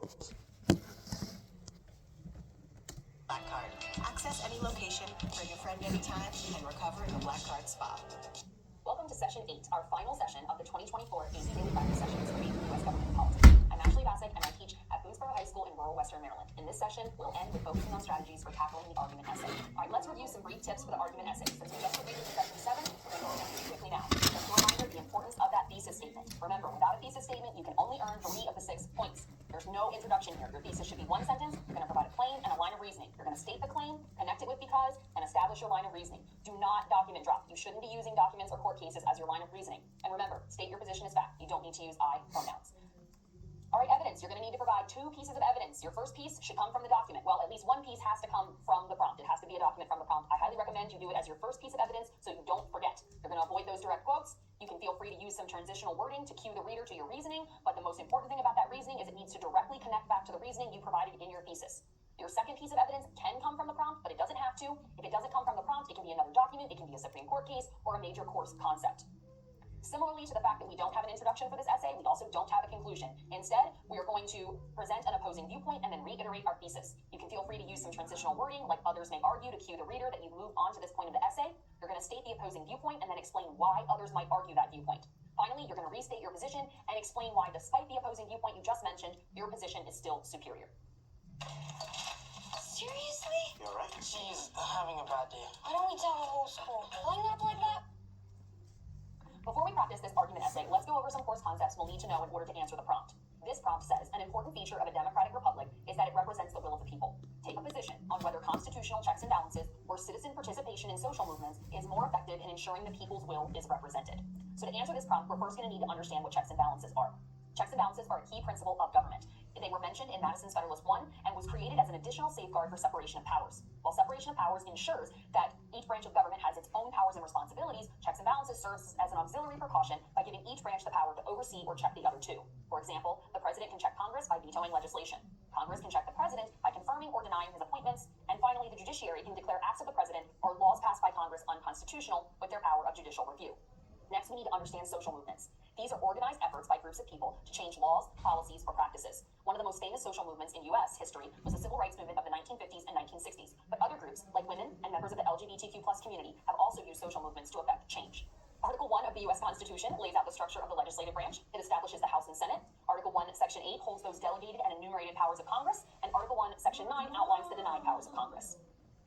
Black Card. Access any location, bring a friend anytime, and recover in the Black Card Spa. Welcome to Session 8, our final session of the 2024 AC Daily Practice Sessions for U.S. Government Policy. I'm Ashley Bassick, and I teach at Boonesboro High School in rural Western Maryland. In this session, we'll end with focusing on strategies for tackling the argument essay. All right, let's review some brief tips for the argument essay. Since we just completed Session 7, we're going to go through quickly now. Just a reminder, the importance of that thesis statement. Remember, without a thesis statement, you can only earn 3 of the 6 points. There's no introduction here. Your thesis should be one sentence. You're going to provide a claim and a line of reasoning. You're going to state the claim, connect it with because, and establish your line of reasoning. Do not document drop. You shouldn't be using documents or court cases as your line of reasoning. And remember, state your position as fact. You don't need to use I pronouns. All right, evidence. You're going to need to provide 2 pieces of evidence. Your first piece should come from the document. Well, at least one piece has to come from the prompt. It has to be a document from the prompt. I highly recommend you do it as your first piece of evidence so you don't forget. You're going to avoid those direct quotes. You can feel free to use some transitional wording to cue the reader to your reasoning, but the most important thing about that reasoning is it needs to directly connect back to the reasoning you provided in your thesis. Your second piece of evidence can come from the prompt, but it doesn't have to. If it doesn't come from the prompt, it can be another document, it can be a Supreme Court case, or a major course concept. Similarly to the fact that we don't have an introduction for this essay, we also don't have a conclusion. Instead, we are going to present an opposing viewpoint and then reiterate our thesis. You can feel free to use some transitional wording, like others may argue, to cue the reader that you've moved on to this point of the essay. You're going to state the opposing viewpoint and then explain why others might argue that viewpoint. Finally, you're going to restate your position and explain why, despite the opposing viewpoint you just mentioned, your position is still superior. Seriously? You're right. She's having a bad day. Why don't we tell the whole school? Playing up like that? Before we practice this argument essay, let's go over some course concepts we'll need to know in order to answer the prompt. This prompt says, an important feature of a democratic republic is that it represents the will of the people. Take a position on whether constitutional checks and balances or citizen participation in social movements is more effective in ensuring the people's will is represented. So to answer this prompt, we're first going to need to understand what checks and balances are. Checks and balances are a key principle of government. They were mentioned in Madison's Federalist 1 and was created as an additional safeguard for separation of powers. While separation of powers ensures that each branch of government has its own powers and responsibilities, checks and balances serves as an auxiliary precaution by giving each branch the power to oversee or check the other 2. For example, the president can check Congress by vetoing legislation. Congress can check the president by confirming or denying his appointments. And finally, the judiciary can declare acts of the president or laws passed by Congress unconstitutional with their power of judicial review. Next, we need to understand social movements. These are organized efforts by groups of people to change laws, policies, or practices. One of the most famous social movements in U.S. history was the civil rights movement of the 1950s and 1960s, but other groups, like women and members of the LGBTQ+ community, have also used social movements to effect change. Article 1 of the U.S. Constitution lays out the structure of the legislative branch. It establishes the House and Senate. Article 1, Section 8 holds those delegated and enumerated powers of Congress, and Article 1, Section 9 outlines the denied powers of Congress.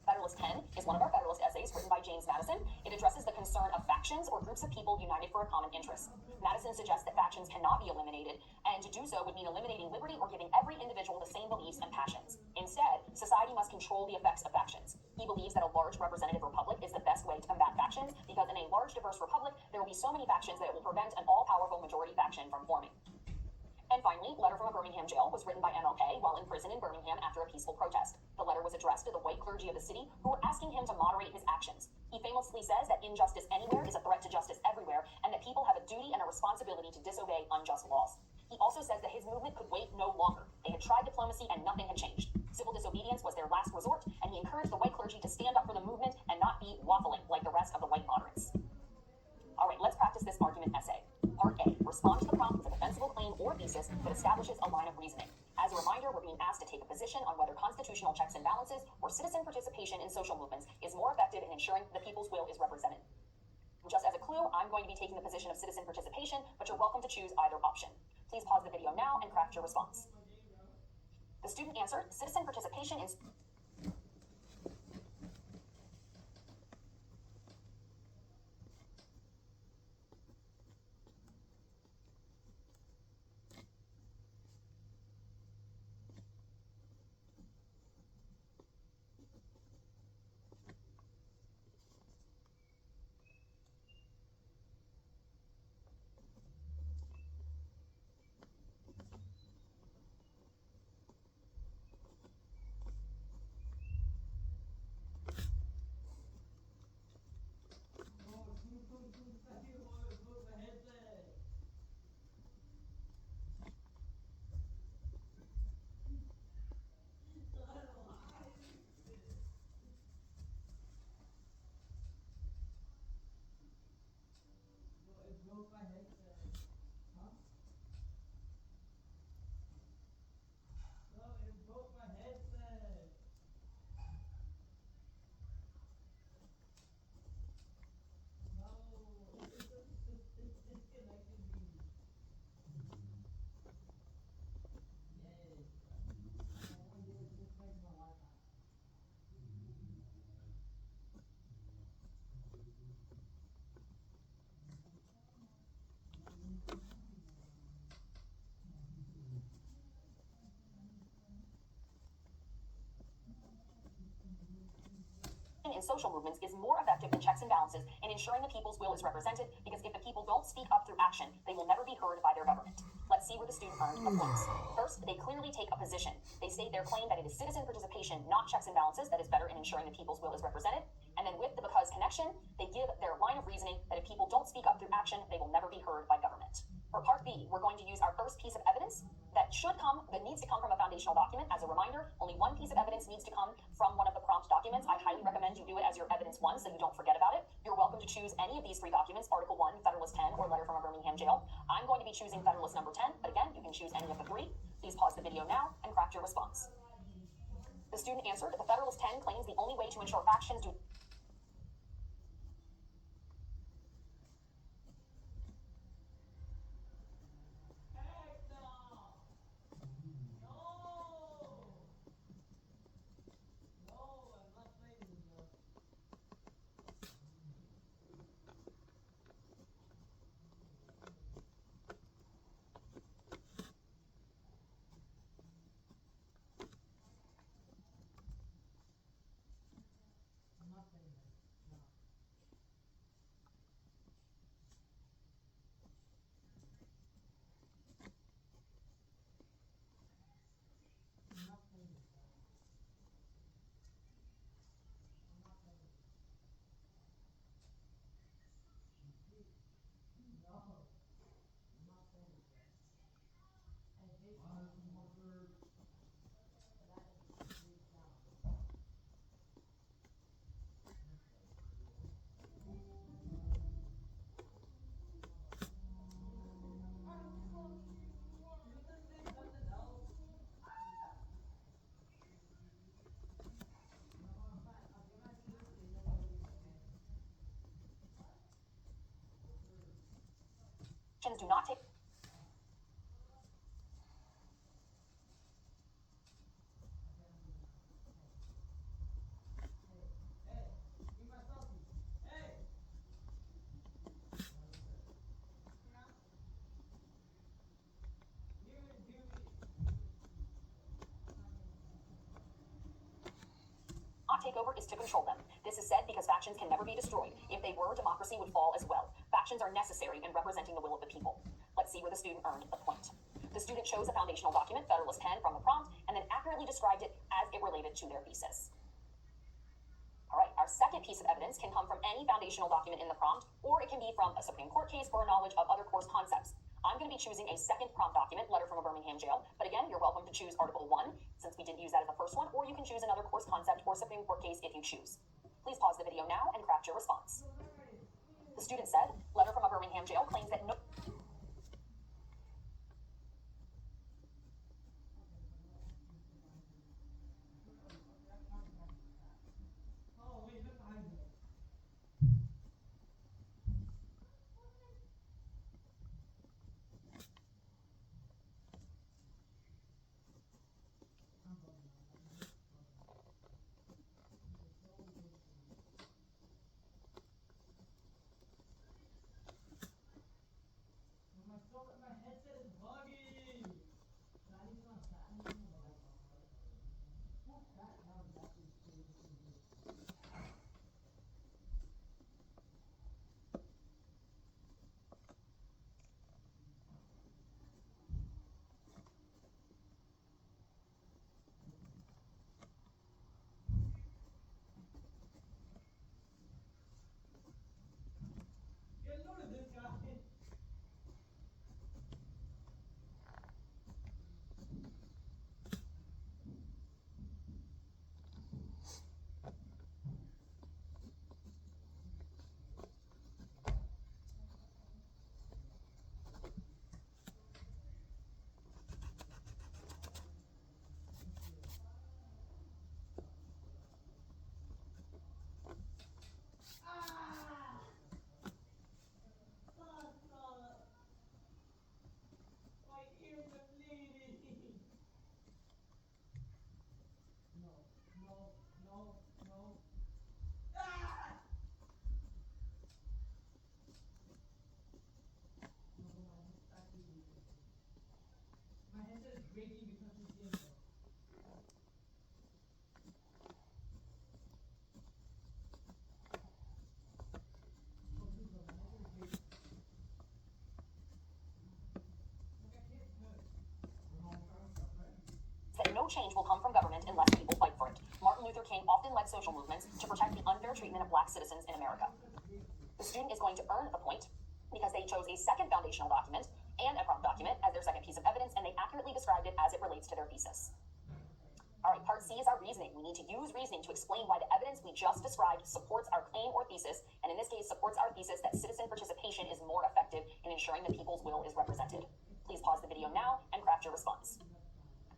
Federalist 10 is one of our Federalist essays written by James Madison. It addresses the concern of factions or groups of people united for a common interest. Madison suggests that factions cannot be eliminated, and to do so would mean eliminating liberty or giving every individual the same beliefs and passions. Instead, society must control the effects of factions. He believes that a large representative republic is the best way to combat factions because in a large diverse republic, there will be so many factions that it will prevent an all-powerful majority faction from forming. And finally, Letter from a Birmingham Jail was written by MLK while in prison in Birmingham after a peaceful protest. The letter was addressed to the white clergy of the city who were asking him to moderate his actions. He famously says that injustice anywhere is a threat to justice everywhere and that people have a duty and a responsibility to disobey unjust laws. He also says that his movement could wait no longer. They had tried diplomacy and nothing had changed. Civil disobedience was their last resort, and he encouraged the white clergy to stand up for the movement and not be waffling like the rest of the white moderates. All right, let's practice this argument essay. Part A, respond to the prompt with a defensible claim or thesis that establishes a line of reasoning. As a reminder, we're being asked to take a position on whether constitutional checks and balances or citizen participation in social movements is more effective in ensuring the people's will is represented. Just as a clue, I'm going to be taking the position of citizen participation, but you're welcome to choose either option. Please pause the video now and craft your response. The student answered, citizen participation is... social movements is more effective than checks and balances in ensuring the people's will is represented, because if the people don't speak up through action, they will never be heard by their government. Let's see where the student earned the points. First, they clearly take a position. They state their claim that it is citizen participation, not checks and balances, that is better in ensuring the people's will is represented. And then with the because connection, they give their line of reasoning that if people don't speak up through action, they will never be heard by government. For part B, we're going to use our first piece of evidence that needs to come from a foundational document. As a reminder, only one piece of evidence needs to come from one of the prompt documents. I highly recommend you do it as your evidence 1 so you don't forget about it. You're welcome to choose any of these 3 documents, Article 1, Federalist 10, or Letter from a Birmingham Jail. I'm going to be choosing Federalist number 10, but again, you can choose any of the 3. Please pause the video now and craft your response. The student answered, the Federalist 10 claims the only way to ensure actions do not take takeover is to control them. This is said because factions can never be destroyed. If they were, democracy would fall as well. Factions are necessary in representing the will of the people. Let's see where the student earned the point. The student chose a foundational document, Federalist 10, from the prompt, and then accurately described it as it related to their thesis. All right, our second piece of evidence can come from any foundational document in the prompt, or it can be from a Supreme Court case or a knowledge of other course concepts. I'm going to be choosing a second prompt document, Letter from a Birmingham Jail, but again, you're welcome to choose Article 1, since we didn't use that as the first one, or you can choose another course concept or Supreme Court case if you choose. Please pause the video now and craft your response. The student said, Letter from a Birmingham Jail claims that no No change will come from government unless people fight for it. Martin Luther King often led social movements to protect the unfair treatment of black citizens in America. The student is going to earn a point because they chose a second foundational document and a prompt document as their second piece of evidence, and they accurately described it as it relates to their thesis. All right, part C is our reasoning. We need to use reasoning to explain why the evidence we just described supports our claim or thesis, and in this case, supports our thesis that citizen participation is more effective in ensuring the people's will is represented. Please pause the video now and craft your response.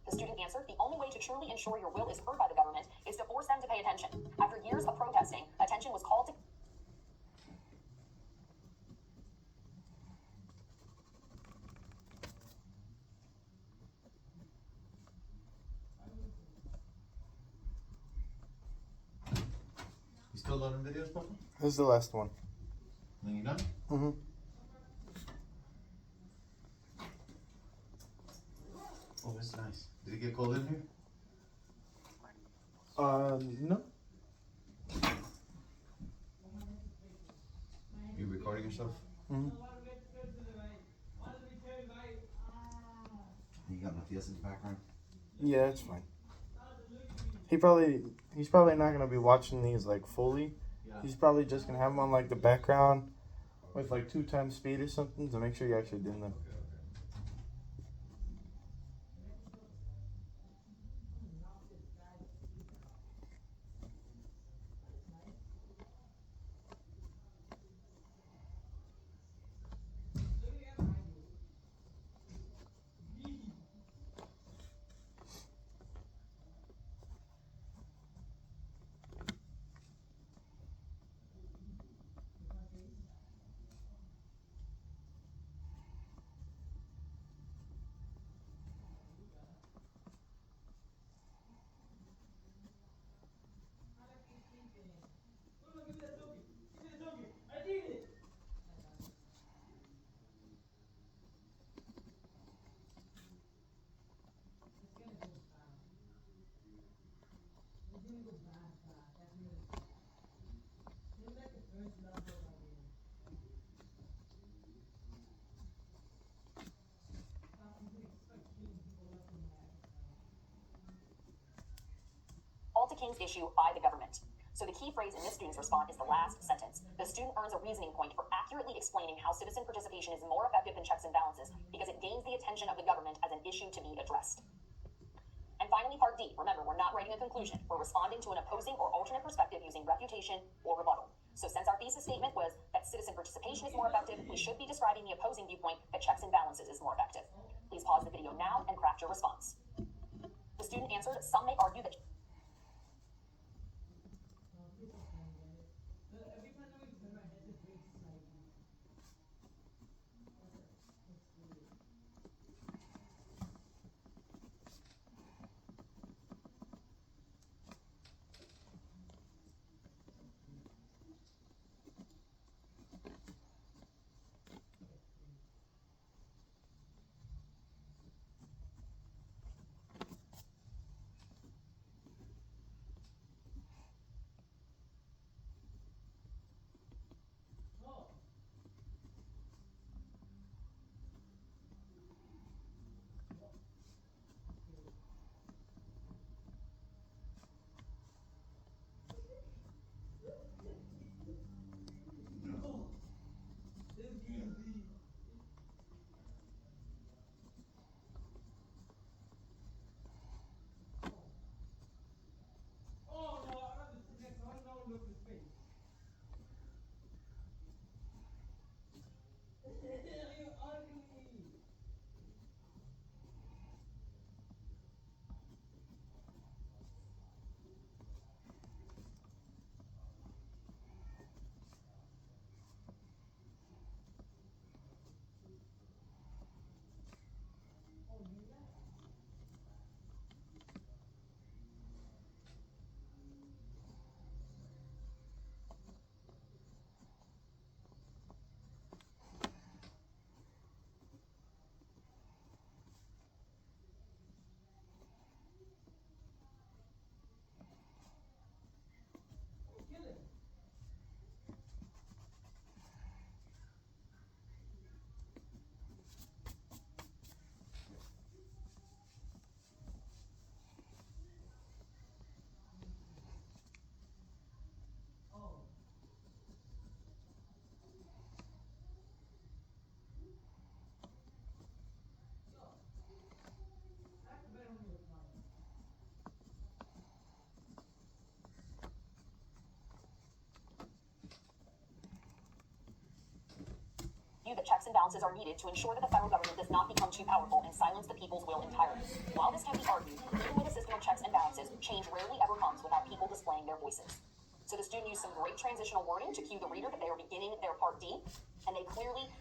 The student answered, the only way to truly ensure your will is heard by the government is to force them to pay attention. After years of protesting, attention was called to... You still loading videos, Papa? This is the last one. Then you done? Mm-hmm. Oh, that's nice. Did it get cold in here? No. You recording yourself? Mm-hmm. You got Matthias in the background? Yeah, it's fine. He's probably not gonna be watching these like fully. Yeah. He's probably just gonna have them on like the background with like 2 times speed or something to make sure you're actually doing them. to King's issue by the government. So the key phrase in this student's response is the last sentence. The student earns a reasoning point for accurately explaining how citizen participation is more effective than checks and balances because it gains the attention of the government as an issue to be addressed. And finally, part D. Remember, we're not writing a conclusion. We're responding to an opposing or alternate perspective using refutation or rebuttal. So since our thesis statement was that citizen participation is more effective, we should be describing the opposing viewpoint that checks and balances is more effective. Please pause the video now and craft your response. The student answered, some may argue that... balances are needed to ensure that the federal government does not become too powerful and silence the people's will entirely. While this can be argued, even with a system of checks and balances, change rarely ever comes without people displaying their voices. So the student used some great transitional wording to cue the reader that they are beginning their part D, and they clearly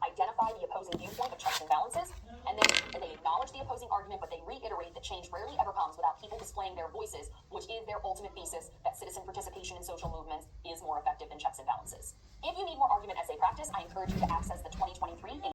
identify the opposing viewpoint of checks and balances, and then they acknowledge the opposing argument, but they reiterate that change rarely ever comes without people displaying their voices, which is their ultimate thesis that citizen participation in social movements is more effective than checks and balances. If you need more argument essay practice, I encourage you to access the 2023